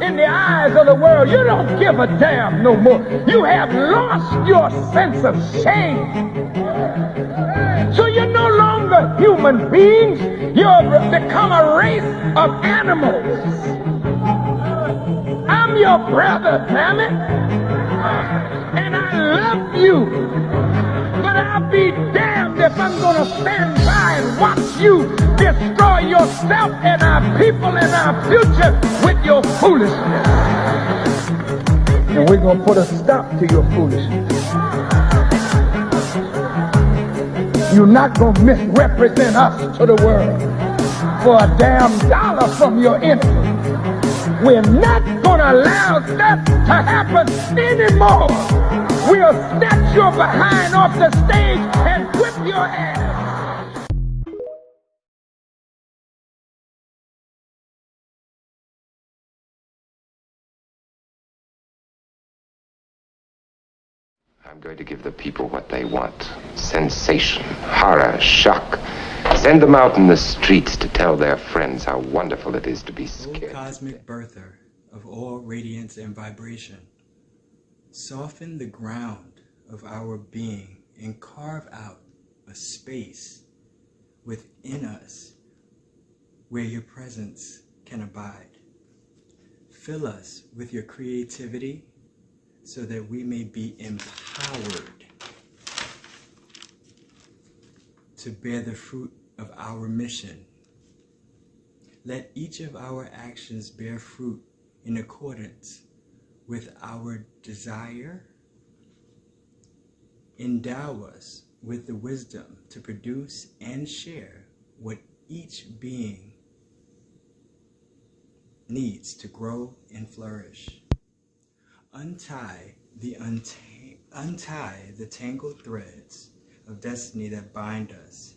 in the eyes of the world. You don't give a damn no more. You have lost your sense of shame. So you're no longer human beings. You've become a race of animals. I'm your brother, damn it. And I love you. But I'll be damned if I'm going to stand by and watch you destroy yourself and our people and our future with your foolishness. And we're going to put a stop to your foolishness. You're not going to misrepresent us to the world for a damn dollar from your enemy. We're not going to allow that to happen anymore. We'll snatch your behind off the stage and whip your ass. I'm going to give the people what they want. Sensation, horror, shock. Send them out in the streets to tell their friends how wonderful it is to be scared. O cosmic birther of all radiance and vibration, soften the ground of our being and carve out a space within us where your presence can abide. Fill us with your creativity so that we may be empowered to bear the fruit of our mission. Let each of our actions bear fruit in accordance with our desire. Endow us with the wisdom to produce and share what each being needs to grow and flourish. Untie the tangled threads of destiny that bind us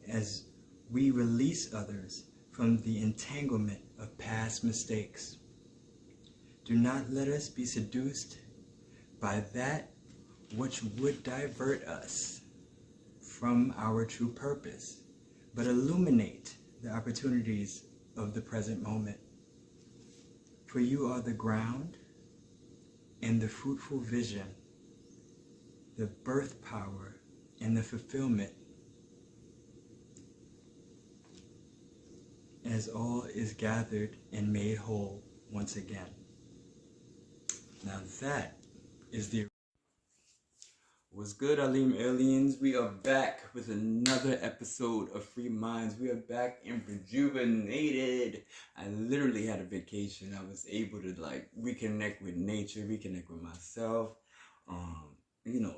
as we release others from the entanglement of past mistakes. Do not let us be seduced by that which would divert us from our true purpose, but illuminate the opportunities of the present moment. For you are the ground and the fruitful vision, the birth power and the fulfillment, as all is gathered and made whole once again. Now that is the... What's good, Alim aliens? We are back with another episode of Free Minds. We are back and rejuvenated. I literally had a vacation. I was able to reconnect with nature, reconnect with myself.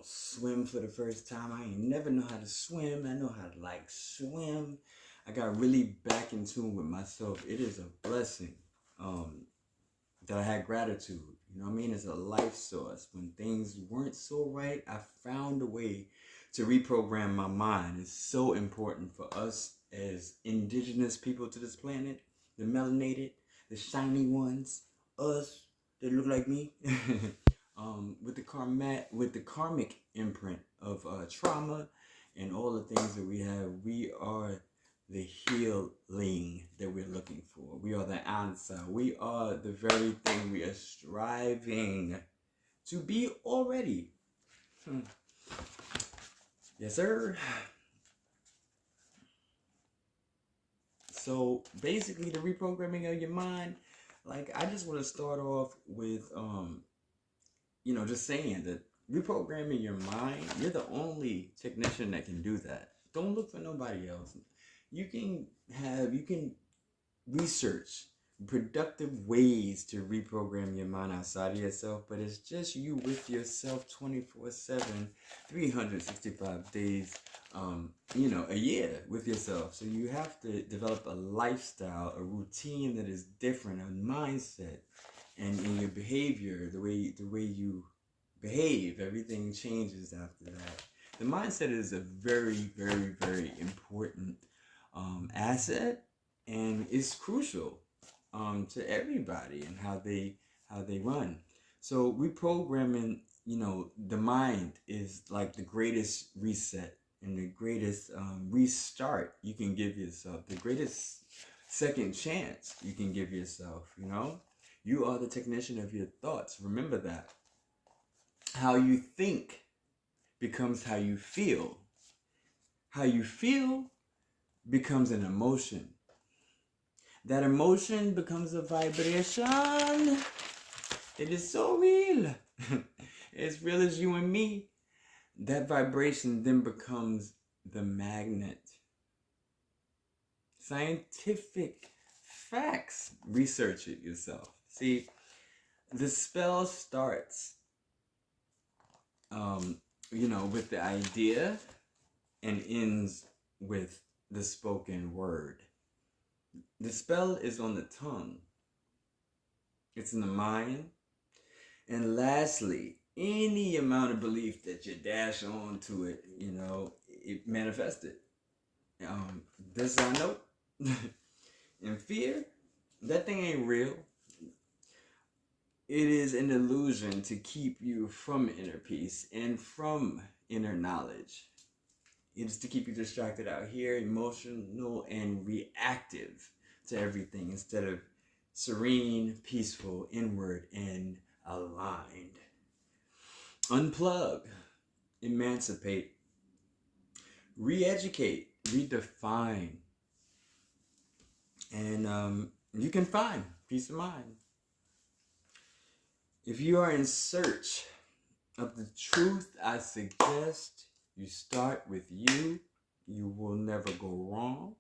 Swim for the first time. I ain't never know how to swim. I know how to swim. I got really back in tune with myself. It is a blessing that I had gratitude. You know what I mean? It's a life source. When things weren't so right, I found a way to reprogram my mind. It's so important for us as indigenous people to this planet, the melanated, the shiny ones, us that look like me, with the karmic imprint of trauma and all the things that we have. We are the healing that we're looking for. We are the answer. We are the very thing we are striving to be already. Yes, sir. So basically, the reprogramming of your mind, I just want to start off with, just saying that reprogramming your mind, you're the only technician that can do that. Don't look for nobody else. You can research productive ways to reprogram your mind outside of yourself, but it's just you with yourself 24/7, 365 days, a year with yourself. So you have to develop a lifestyle, a routine that is different, a mindset, and in your behavior, the way you behave, everything changes after that. The mindset is a very, very, very important asset, and it's crucial to everybody and how they run. So reprogramming, the mind is like the greatest reset and the greatest restart you can give yourself, the greatest second chance you can give yourself. You are the technician of your thoughts. Remember that. How you think becomes how you feel. How you feel becomes an emotion. That emotion becomes a vibration. It is so real. As real as you and me. That vibration then becomes the magnet. Scientific facts. Research it yourself. See, the spell starts, with the idea and ends with the spoken word. The spell is on the tongue. It's in the mind. And lastly, any amount of belief that you dash onto it, it manifested. This I know. And fear, that thing ain't real. It is an illusion to keep you from inner peace and from inner knowledge. It is to keep you distracted out here, emotional and reactive to everything instead of serene, peaceful, inward, and aligned. Unplug, emancipate, re-educate, redefine, and you can find peace of mind. If you are in search of the truth, I suggest you start with you. You will never go wrong,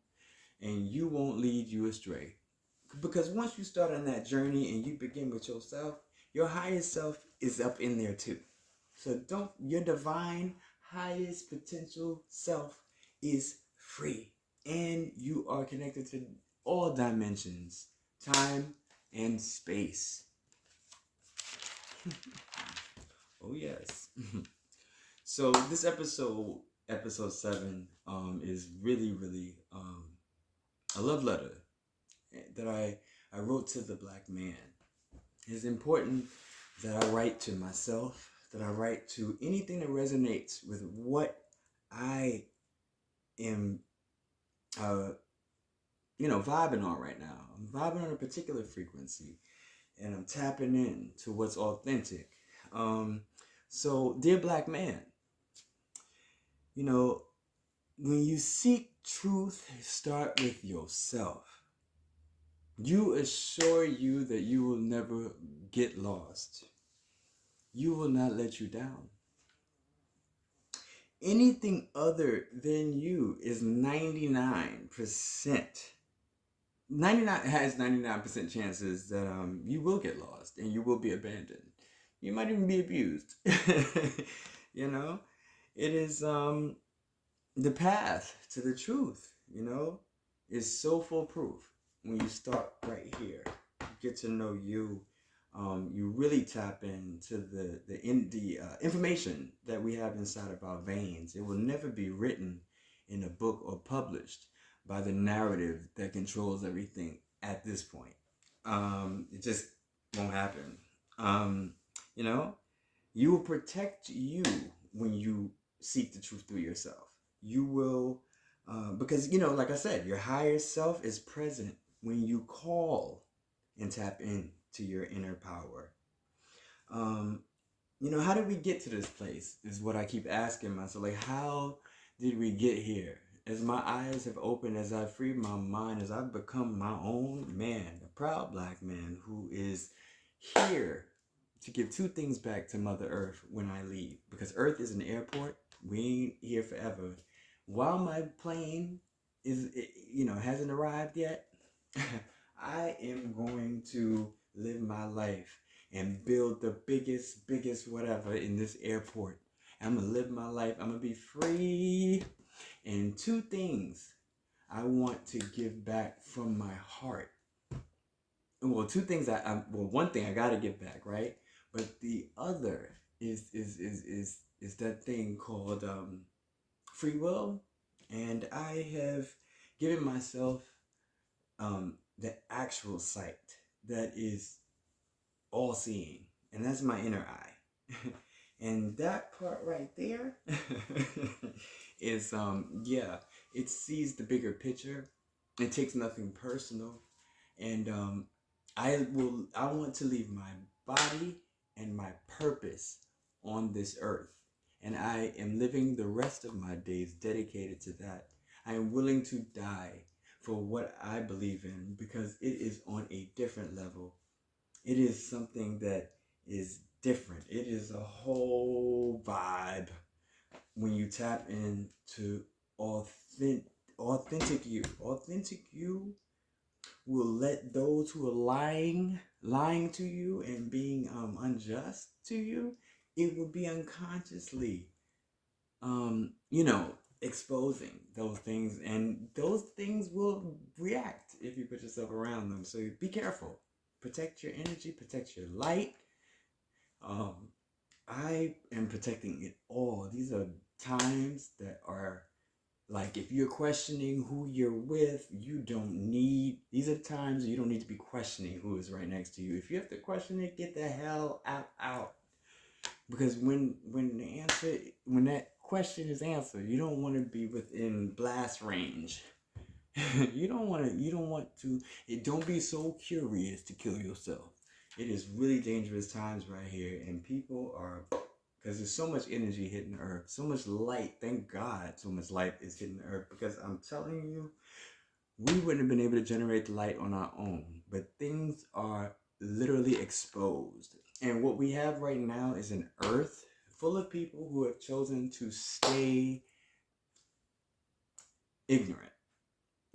and you won't lead you astray. Because once you start on that journey and you begin with yourself, your highest self is up in there too. So your divine highest potential self is free. And you are connected to all dimensions, time and space. Oh yes. So this episode 7, is really, really a love letter that I wrote to the black man. It's important that I write to myself, that I write to anything that resonates with what I am, vibing on right now. I'm vibing on a particular frequency, and I'm tapping in to what's authentic. So, dear black man, when you seek truth, start with yourself. You assure you that you will never get lost. You will not let you down. Anything other than you is 99%. 99% chances that you will get lost and you will be abandoned. You might even be abused. It is the path to the truth, is so foolproof. When you start right here, get to know you, you really tap into the information that we have inside of our veins. It will never be written in a book or published by the narrative that controls everything at this point. It just won't happen. You will protect you when you seek the truth through yourself. You will, because, like I said, your higher self is present when you call and tap into your inner power. How did we get to this place is what I keep asking myself. Like, how did we get here? As my eyes have opened, as I've freed my mind, as I've become my own man, a proud black man who is here to give 2 things back to Mother Earth when I leave. Because Earth is an airport. We ain't here forever. While my plane hasn't arrived yet, I am going to live my life and build the biggest whatever in this airport. I'm going to live my life. I'm going to be free. And 2 things I want to give back from my heart. Well, 2 things one thing I got to give back, right? But the other is that thing called free will. And I have given myself the actual sight that is all seeing, and that's my inner eye. And that part right there is it sees the bigger picture. It takes nothing personal, and I want to leave my body and my purpose on this earth. And I am living the rest of my days dedicated to that. I am willing to die for what I believe in because it is on a different level. It is something that is different. It is a whole vibe when you tap into authentic you. Authentic you will let those who are lying to you and being unjust to you, it will be unconsciously exposing those things, and those things will react if you put yourself around them. So be careful. Protect your energy, protect your light. I am protecting it all. These are times that are like, if you're questioning who you're with, these are times you don't need to be questioning who is right next to you. If you have to question it, get the hell out. Because when that question is answered, you don't want to be within blast range. Don't be so curious to kill yourself. It is really dangerous times right here, and people are, because there's so much energy hitting the earth, so much light. Thank God so much light is hitting the earth, because I'm telling you, we wouldn't have been able to generate the light on our own, but things are literally exposed. And what we have right now is an earth full of people who have chosen to stay ignorant,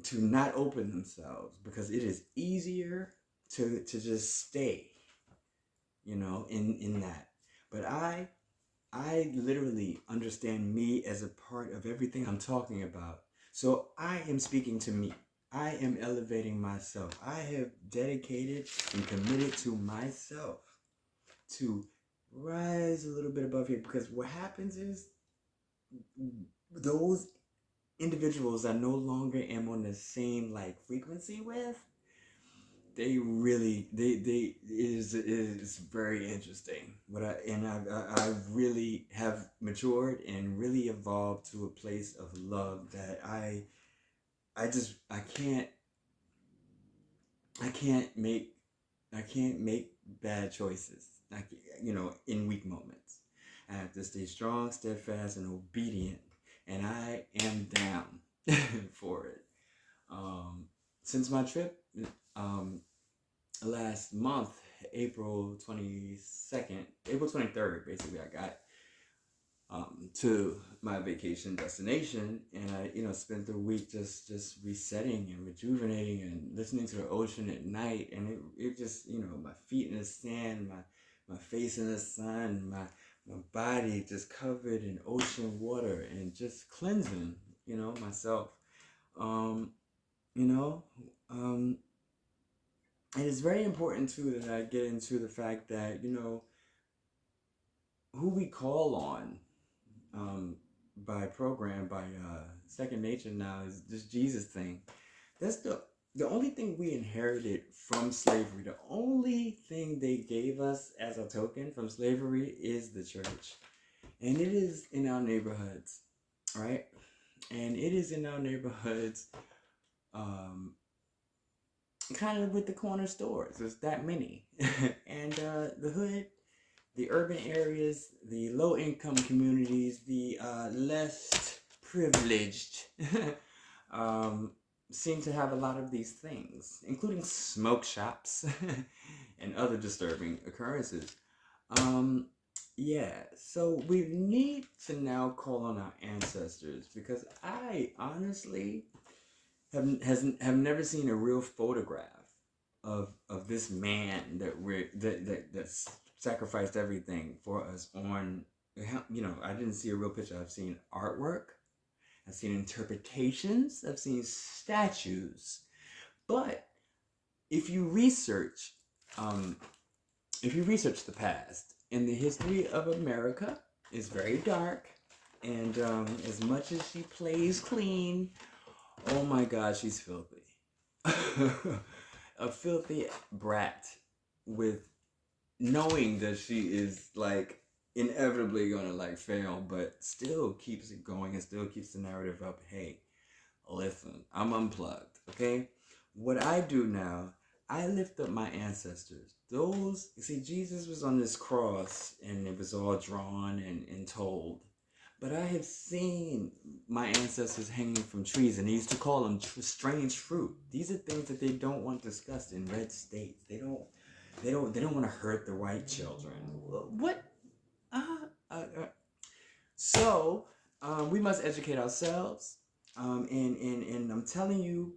to not open themselves, because it is easier to just stay, in that. But I literally understand me as a part of everything I'm talking about. So I am speaking to me. I am elevating myself. I have dedicated and committed to myself to rise a little bit above here, because what happens is those individuals I no longer am on the same frequency with, it is very interesting. I really have matured and really evolved to a place of love that I can't make bad choices, in weak moments. I have to stay strong, steadfast, and obedient, and I am down for it. Since my trip last month, April 23rd, basically, I got to my vacation destination, and I spent the week just resetting and rejuvenating and listening to the ocean at night, and it just, my feet in the sand, my face in the sun, my body just covered in ocean water, and just cleansing, myself. And it's very important too that I get into the fact that, who we call on by Second Nature now is this Jesus thing. That's the only thing we inherited from slavery. The only thing they gave us as a token from slavery is the church. And it is in our neighborhoods, right? And it is in our neighborhoods, kind of with the corner stores. There's that many. And the hood, the urban areas, the low-income communities, the less privileged seem to have a lot of these things, including smoke shops and other disturbing occurrences. So we need to now call on our ancestors, because I honestly have never seen a real photograph of this man that sacrificed everything for us on, I didn't see a real picture. I've seen artwork, I've seen interpretations, I've seen statues. But if you research the past, and the history of America is very dark, and as much as she plays clean, oh my God, she's filthy. A filthy brat, with knowing that she is inevitably gonna fail, but still keeps it going and still keeps the narrative up. Hey, listen, I'm unplugged, okay? What I do now, I lift up my ancestors. See, Jesus was on this cross and it was all drawn and told. But I have seen my ancestors hanging from trees, and they used to call them strange fruit. These are things that they don't want discussed in red states. They don't want to hurt the white children. What? So we must educate ourselves. And I'm telling you,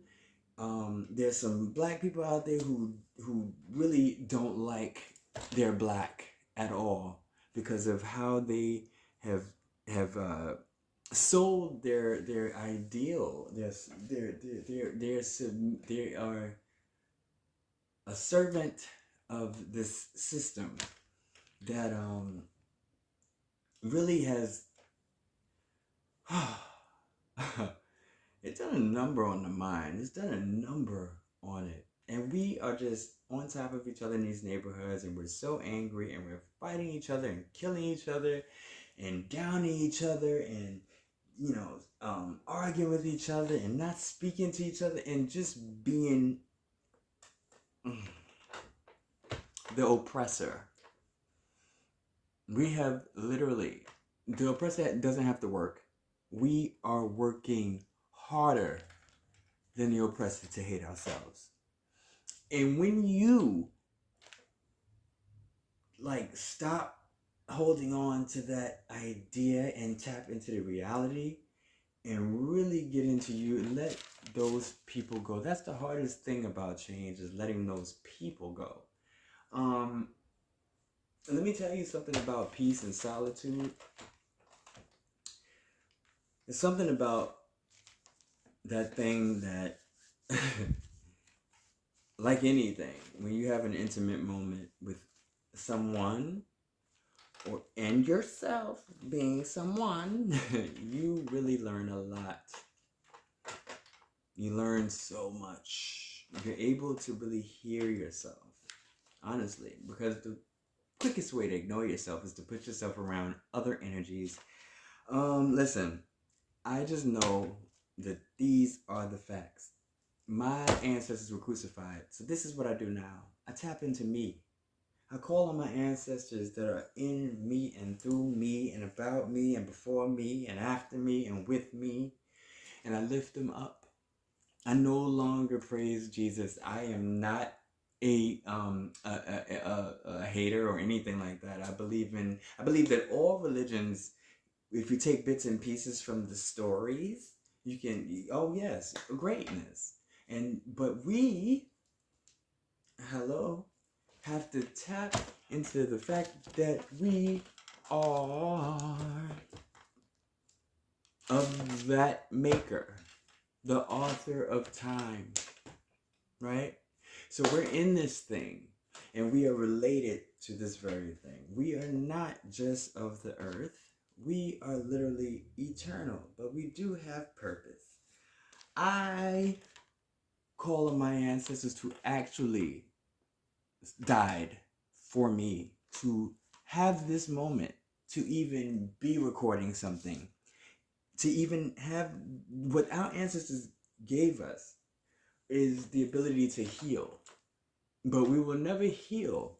there's some black people out there who really don't like they're black at all because of how they have sold their ideal. They are a servant of this system that really has it's done a number on the mind. It's done a number on it. And we are just on top of each other in these neighborhoods, and we're so angry, and we're fighting each other and killing each other and downing each other and, arguing with each other and not speaking to each other and just being the oppressor. We have literally, the oppressor doesn't have to work. We are working harder than the oppressor to hate ourselves. And when you stop holding on to that idea and tap into the reality and really get into you and let those people go. That's the hardest thing about change, is letting those people go. Let me tell you something about peace and solitude. There's something about that thing that, like anything, when you have an intimate moment with someone, and yourself being someone, you really learn a lot. You learn so much. You're able to really hear yourself, honestly, because the quickest way to ignore yourself is to put yourself around other energies. Listen, I just know that these are the facts. My ancestors were crucified, so this is what I do now. I tap into me. I call on my ancestors that are in me and through me and about me and before me and after me and with me, and I lift them up. I no longer praise Jesus. I am not a hater or anything like that. I believe that all religions, if you take bits and pieces from the stories, you can, oh yes, greatness. But we, have to tap into the fact that we are of that maker, the author of time, right? So we're in this thing, and we are related to this very thing. We are not just of the earth. We are literally eternal, but we do have purpose. I call on my ancestors to actually died for me to have this moment, to even be recording something, to even have what our ancestors gave us is the ability to heal. But we will never heal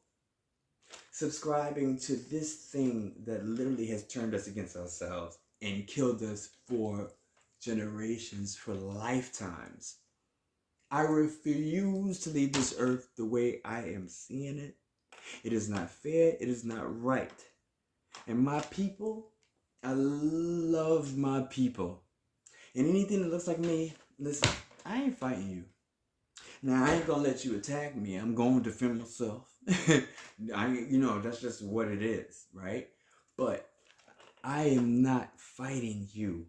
subscribing to this thing that literally has turned us against ourselves and killed us for generations, for lifetimes. I refuse to leave this earth the way I am seeing it. It is not fair. It is not right. And my people, I love my people. And anything that looks like me, listen, I ain't fighting you. Now, I ain't gonna let you attack me. I'm gonna defend myself. That's just what it is, right? But I am not fighting you.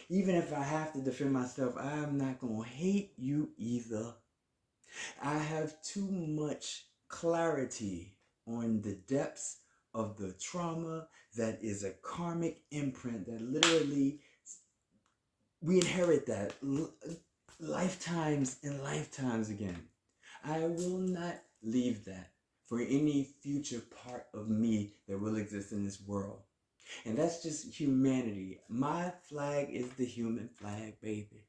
Even if I have to defend myself, I'm not going to hate you either. I have too much clarity on the depths of the trauma that is a karmic imprint that literally, we inherit that lifetimes and lifetimes again. I will not leave that for any future part of me that will exist in this world. And that's just humanity. My flag is the human flag, baby.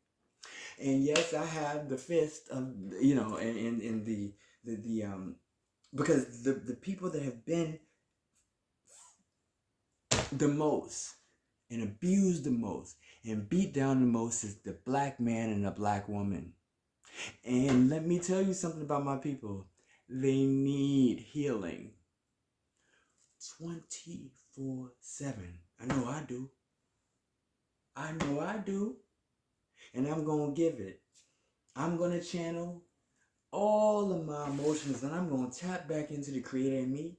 And yes, I have the fist of, in the because the people that have been the most and abused the most and beat down the most is the black man and the black woman. And let me tell you something about my people. They need healing 24/7. I know I do. I know I do. And I'm going to give it. I'm going to channel all of my emotions and I'm going to tap back into the creator in me.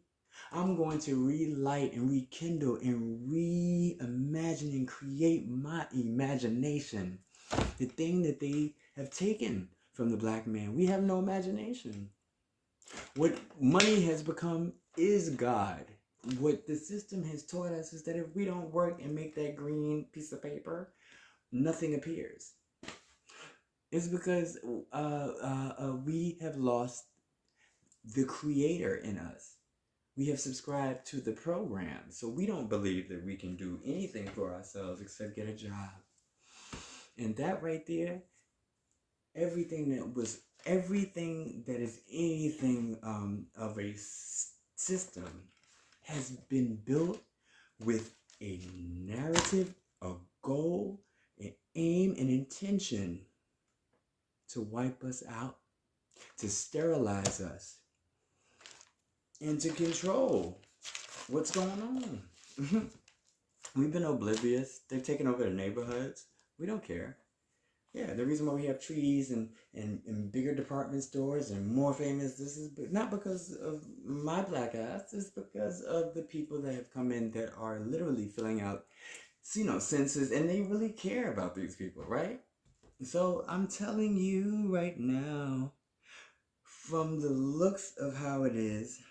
I'm going to relight and rekindle and reimagine and create my imagination. The thing that they have taken from the black man. We have no imagination. What money has become is God. What the system has taught us is that if we don't work and make that green piece of paper, nothing appears. It's because we have lost the creator in us. We have subscribed to the program. So we don't believe that we can do anything for ourselves except get a job. And that right there, everything that is anything of a system has been built with a narrative, a goal, an aim, an intention to wipe us out, to sterilize us, and to control what's going on. We've been oblivious. They've taken over the neighborhoods. We don't care. Yeah, the reason why we have trees and bigger department stores and more famous, this is not because of my black ass, it's because of the people that have come in that are literally filling out, census, and they really care about these people, right? So I'm telling you right now, from the looks of how it is,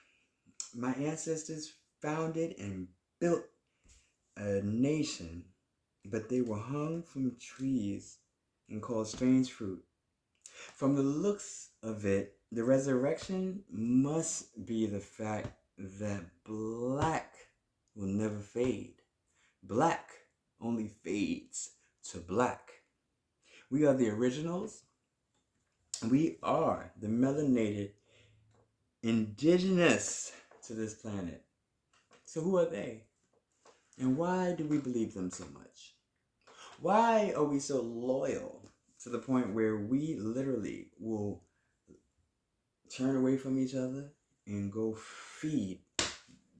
my ancestors founded and built a nation, but they were hung from trees and called strange fruit. From the looks of it, the resurrection must be the fact that black will never fade. Black only fades to black. We are the originals. We are the melanated indigenous to this planet. So who are they? And why do we believe them so much? Why are we so loyal to the point where we literally will turn away from each other and go feed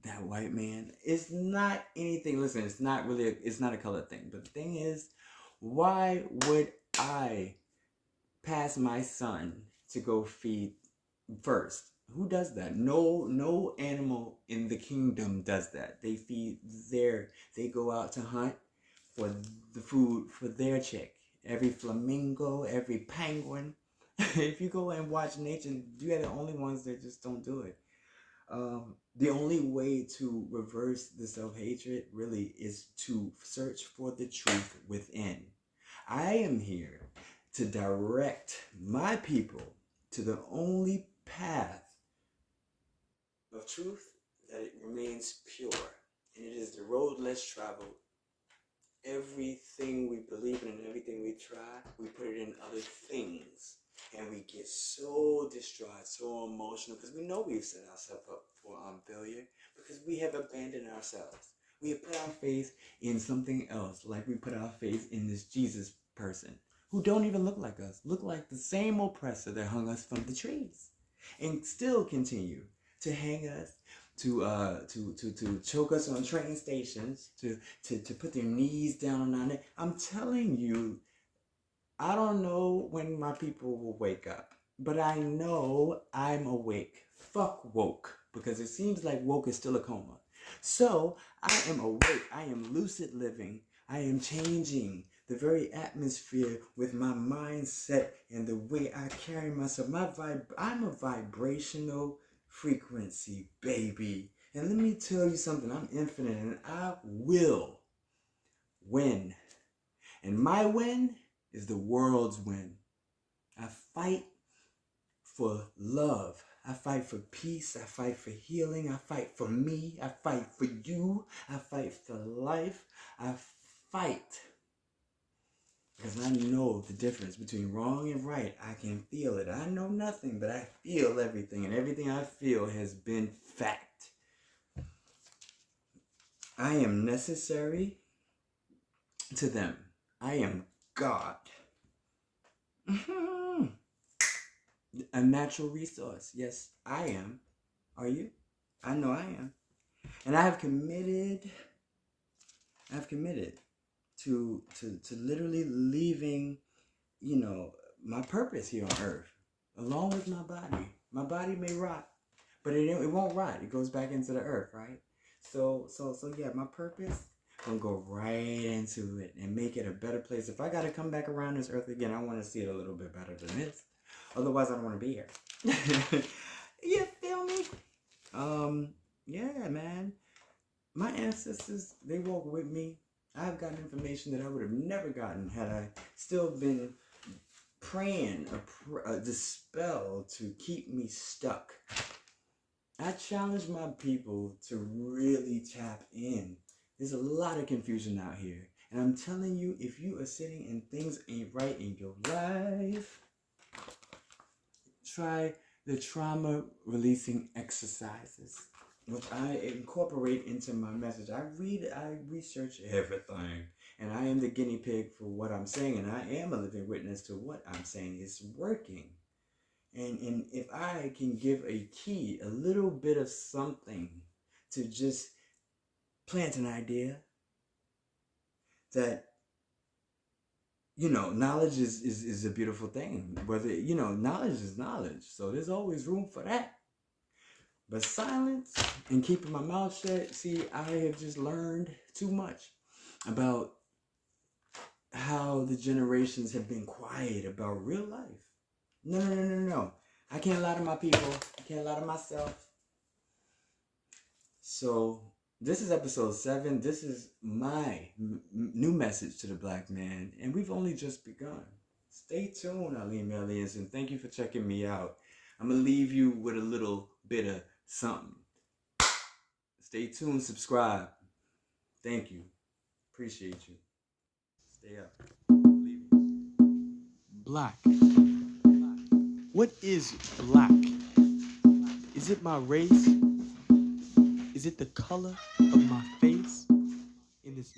that white man? It's not anything, listen, it's not a color thing. But the thing is, why would I pass my son to go feed first? Who does that? No animal in the kingdom does that. They they go out to hunt for the food for their chick. Every flamingo, every penguin. If you go and watch nature, you are the only ones that just don't do it. The only way to reverse the self-hatred really is to search for the truth within. I am here to direct my people to the only path of truth that it remains pure. And it is the road less traveled. Everything we believe in and everything we try, we put it in other things. And we get so distraught, so emotional, because we know we've set ourselves up for failure, because we have abandoned ourselves. We have put our faith in something else, like we put our faith in this Jesus person, who don't even look like us, look like the same oppressor that hung us from the trees, and still continue to hang us, to choke us on train stations, to put their knees down on our neck. I'm telling you, I don't know when my people will wake up, but I know I'm awake. Fuck woke, because it seems like woke is still a coma. So I am awake. I am lucid living. I am changing the very atmosphere with my mindset and the way I carry myself. I'm a vibrational frequency, baby. And let me tell you something. I'm infinite and I will win. And my win is the world's win. I fight for love. I fight for peace. I fight for healing. I fight for me. I fight for you. I fight for life. I fight Because I know the difference between wrong and right. I can feel it. I know nothing, but I feel everything. And everything I feel has been fact. I am necessary to them. I am God. A natural resource. Yes, I am. Are you? I know I am. And I have committed to literally leaving, my purpose here on earth, along with my body. My body may rot, but it won't rot. It goes back into the earth, right? So yeah, my purpose, I'm gonna go right into it and make it a better place. If I gotta come back around this earth again, I want to see it a little bit better than this. Otherwise, I don't want to be here. You feel me? Yeah, man. My ancestors, they walk with me. I've gotten information that I would have never gotten had I still been praying the spell to keep me stuck. I challenge my people to really tap in. There's a lot of confusion out here. And I'm telling you, if you are sitting and things ain't right in your life, try the trauma releasing exercises, which I incorporate into my message. I research everything, and I am the guinea pig for what I'm saying, and I am a living witness to what I'm saying is working. And if I can give a key, a little bit of something to just plant an idea that, knowledge is a beautiful thing. Whether, knowledge is knowledge. So there's always room for that. But silence and keeping my mouth shut, see, I have just learned too much about how the generations have been quiet about real life. No. I can't lie to my people. I can't lie to myself. So this is episode 7. This is my new message to the black man. And we've only just begun. Stay tuned, Alim Aliens, and thank you for checking me out. I'm going to leave you with a little bit of something. Stay tuned, subscribe. Thank you. Appreciate you. Stay up. Black. What is black? Is it my race? Is it the color of my face in this